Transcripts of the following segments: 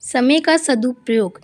समय का सदुपयोग।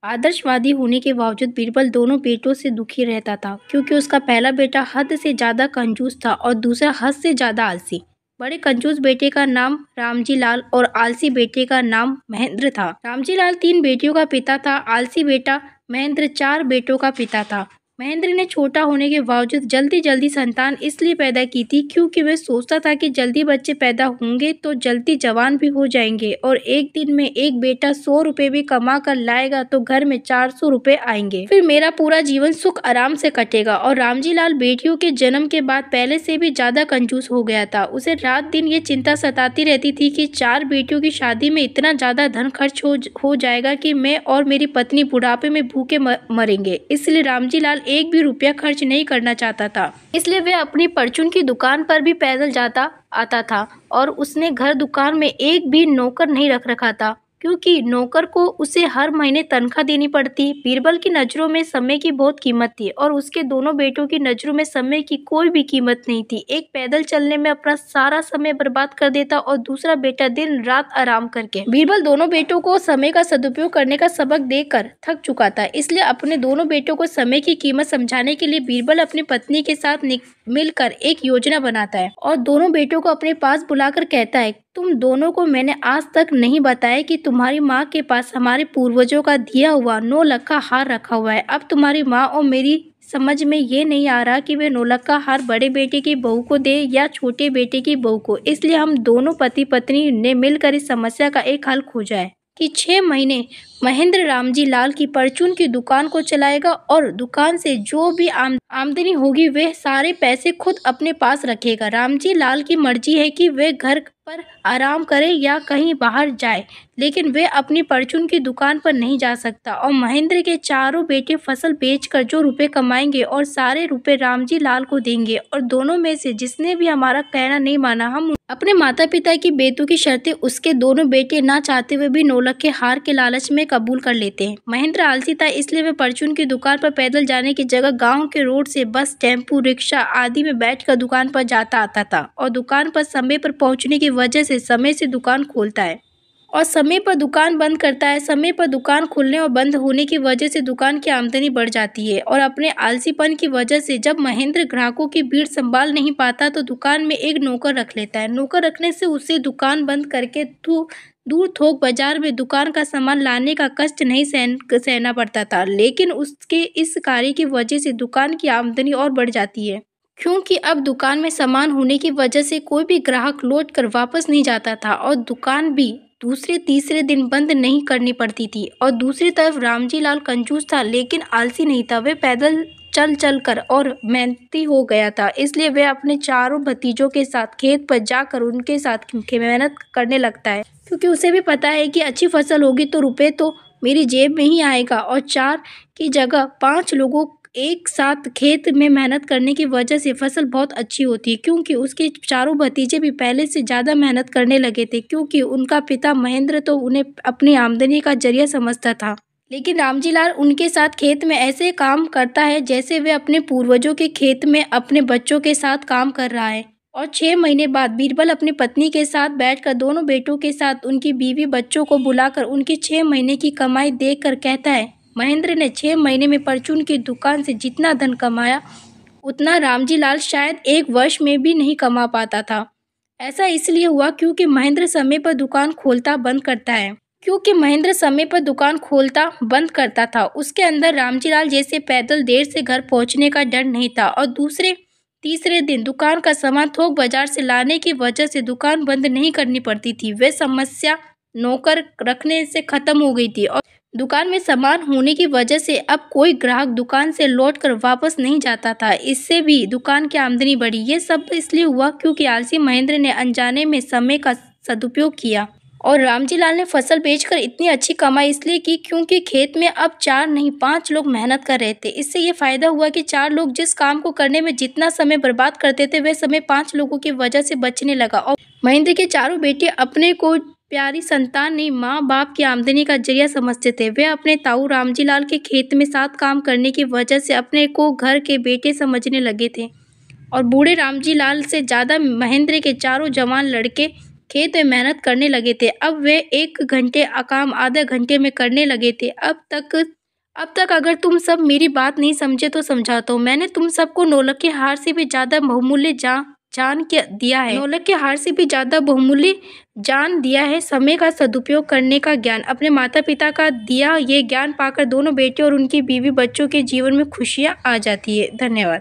आदर्शवादी होने के बावजूद बीरबल दोनों बेटों से दुखी रहता था, क्योंकि उसका पहला बेटा हद से ज्यादा कंजूस था और दूसरा हद से ज्यादा आलसी। बड़े कंजूस बेटे का नाम रामजी लाल और आलसी बेटे का नाम महेंद्र था। रामजी लाल 3 बेटियों का पिता था। आलसी बेटा महेंद्र 4 बेटों का पिता था। महेंद्र ने छोटा होने के बावजूद जल्दी जल्दी संतान इसलिए पैदा की थी क्योंकि वह सोचता था कि जल्दी बच्चे पैदा होंगे तो जल्दी जवान भी हो जाएंगे और एक दिन में एक बेटा 100 रुपए भी कमा कर लाएगा तो घर में 400 रुपए आएंगे। फिर मेरा पूरा जीवन सुख आराम से कटेगा। और रामजी लाल बेटियों के जन्म के बाद पहले से भी ज्यादा कंजूस हो गया था। उसे रात दिन ये चिंता सताती रहती थी कि 4 बेटियों की शादी में इतना ज्यादा धन खर्च हो जाएगा कि मैं और मेरी पत्नी बुढ़ापे में भूखे मरेंगे। इसलिए रामजी लाल एक भी रुपया खर्च नहीं करना चाहता था। इसलिए वह अपनी परचून की दुकान पर भी पैदल जाता आता था और उसने घर दुकान में एक भी नौकर नहीं रख रखा था, क्योंकि नौकर को उसे हर महीने तनख्वाह देनी पड़ती। बीरबल की नजरों में समय की बहुत कीमत थी और उसके दोनों बेटों की नजरों में समय की कोई भी कीमत नहीं थी। एक पैदल चलने में अपना सारा समय बर्बाद कर देता और दूसरा बेटा दिन रात आराम करके। बीरबल दोनों बेटों को समय का सदुपयोग करने का सबक देकर थक चुका था। इसलिए अपने दोनों बेटों को समय की कीमत समझाने के लिए बीरबल अपनी पत्नी के साथ मिलकर एक योजना बनाता है और दोनों बेटों को अपने पास बुलाकर कहता है, तुम दोनों को मैंने आज तक नहीं बताया कि तुम्हारी माँ के पास हमारे पूर्वजों का दिया हुआ 9 लक्का हार रखा हुआ है। अब तुम्हारी माँ और मेरी समझ में ये नहीं आ रहा कि वे 9 लक्का हार बड़े बेटे की बहू को दे या छोटे बेटे की बहू को। इसलिए हम दोनों पति पत्नी ने मिलकर इस समस्या का एक हल खोजा है कि 6 महीने महेंद्र रामजी लाल की परचून की दुकान को चलाएगा और दुकान से जो भी आमदनी होगी वह सारे पैसे खुद अपने पास रखेगा। रामजी लाल की मर्जी है कि वह घर पर आराम करे या कहीं बाहर जाए, लेकिन वह अपनी परचून की दुकान पर नहीं जा सकता। और महेंद्र के चारों बेटे फसल बेचकर जो रुपए कमाएंगे और सारे रुपए रामजी लाल को देंगे और दोनों में से जिसने भी हमारा कहना नहीं माना हम अपने माता पिता की बेटों की शर्तें उसके दोनों बेटे ना चाहते हुए भी 9 लक्के हार के लालच में कबूल कर लेते हैं। महेंद्र आलसी था, इसलिए वह परचून की दुकान पर पैदल जाने की जगह गांव के रोड से बस, टेम्पू, रिक्शा आदि में बैठकर दुकान पर जाता आता था और दुकान पर समय पर पहुंचने की वजह से समय से दुकान खोलता है और समय पर दुकान बंद करता है। समय पर दुकान खुलने और बंद होने की वजह से दुकान की आमदनी बढ़ जाती है और अपने आलसीपन की वजह से जब महेंद्र ग्राहकों की भीड़ संभाल नहीं पाता तो दुकान में एक नौकर रख लेता है। नौकर रखने से उसे दुकान बंद करके दूर थोक बाजार में दुकान का सामान लाने का कष्ट नहीं सहना पड़ता था, लेकिन उसके इस कार्य की वजह से दुकान की आमदनी और बढ़ जाती है, क्योंकि अब दुकान में सामान होने की वजह से कोई भी ग्राहक लौट कर वापस नहीं जाता था और दुकान भी दूसरे तीसरे दिन बंद नहीं करनी पड़ती थी। और दूसरी तरफ रामजी लाल कंजूस था लेकिन आलसी नहीं था। वह पैदल चल कर और मेहनती हो गया था, इसलिए वह अपने चारों भतीजों के साथ खेत पर जाकर उनके साथ मेहनत करने लगता है, क्योंकि उसे भी पता है कि अच्छी फसल होगी तो रुपए तो मेरी जेब में ही आएगा। और 4 की जगह 5 लोगों एक साथ खेत में मेहनत करने की वजह से फसल बहुत अच्छी होती है, क्योंकि उसके चारों भतीजे भी पहले से ज़्यादा मेहनत करने लगे थे, क्योंकि उनका पिता महेंद्र तो उन्हें अपनी आमदनी का जरिया समझता था। लेकिन रामजी लाल उनके साथ खेत में ऐसे काम करता है जैसे वे अपने पूर्वजों के खेत में अपने बच्चों के साथ काम कर रहा है। और 6 महीने बाद बीरबल अपनी पत्नी के साथ बैठकर दोनों बेटों के साथ उनकी बीवी बच्चों को बुलाकर उनकी 6 महीने की कमाई देखकर कहता है, महेंद्र ने 6 महीने में परचून की दुकान से जितना धन कमाया उतना रामजी लाल शायद 1 वर्ष में भी नहीं कमा पाता था। ऐसा इसलिए हुआ क्योंकि महेंद्र समय पर दुकान खोलता बंद करता था। उसके अंदर रामजी लाल जैसे पैदल देर से घर पहुंचने का डर नहीं था और दूसरे तीसरे दिन दुकान का सामान थोक बाजार से लाने की वजह से दुकान बंद नहीं करनी पड़ती थी। वह समस्या नौकर रखने से खत्म हो गई थी और दुकान में सामान होने की वजह से अब कोई ग्राहक दुकान से लौटकर वापस नहीं जाता था। इससे भी दुकान की आमदनी बढ़ी। ये सब इसलिए हुआ क्योंकि आलसी महेंद्र ने अनजाने में समय का सदुपयोग किया और रामजी लाल ने फसल बेचकर इतनी अच्छी कमाई इसलिए की क्योंकि खेत में अब 4 नहीं 5 लोग मेहनत कर रहे थे। इससे ये फायदा हुआ कि 4 लोग जिस काम को करने में जितना समय बर्बाद करते थे वह समय 5 लोगों की वजह से बचने लगा। और महेंद्र के चारों बेटे अपने को प्यारी संतान नहीं माँ बाप की आमदनी का जरिया समझते थे। वे अपने ताऊ रामजी लाल के खेत में साथ काम करने की वजह से अपने को घर के बेटे समझने लगे थे और बूढ़े रामजी लाल से ज़्यादा महेंद्र के चारों जवान लड़के खेत में मेहनत करने लगे थे। अब वे 1 घंटे काम आधे घंटे में करने लगे थे। अब तक अगर तुम सब मेरी बात नहीं समझे तो समझाता हूँ। मैंने तुम सबको नौलख के हार से भी ज़्यादा बहुमूल्य जान के दिया है। नौलख के हार से भी ज़्यादा बहुमूल्य जान दिया है समय का सदुपयोग करने का ज्ञान। अपने माता पिता का दिया ये ज्ञान पाकर दोनों बेटे और उनकी बीवी बच्चों के जीवन में खुशियाँ आ जाती है। धन्यवाद।